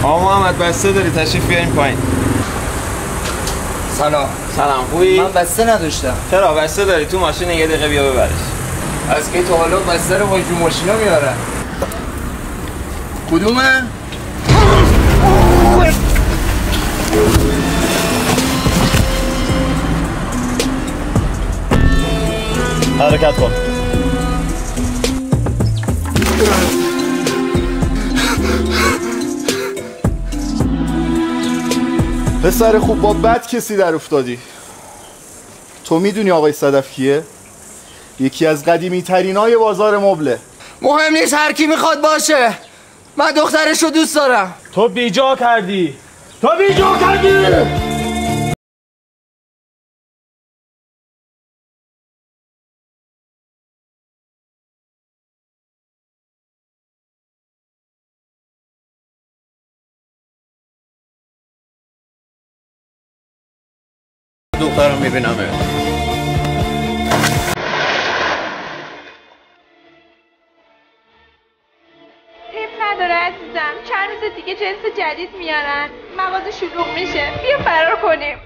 آقا محمد بسته داری تشریف بیاریم پایین. سلام. سلام خوبی؟ من بسته نداشتم. چرا بسته داری؟ تو ماشین یه دقیقه بیا ببرش. از که تا حالا بسته رو با جو ماشینا میارن. کدومه؟ حرکت کن. پسر خوب با بد کسی در افتادی. تو میدونی آقای صدف کیه؟ یکی از قدیمی ترین های بازار مبله. مهم نیست هر کی میخواد باشه، من دخترشو دوست دارم. تو بیجا کردی. تو بیجا کردی. دخترم میبینم. نداره عزیزم، چند روز دیگه جنس جدید میارن، مغازه شلوغ میشه، بیا فرار کنیم.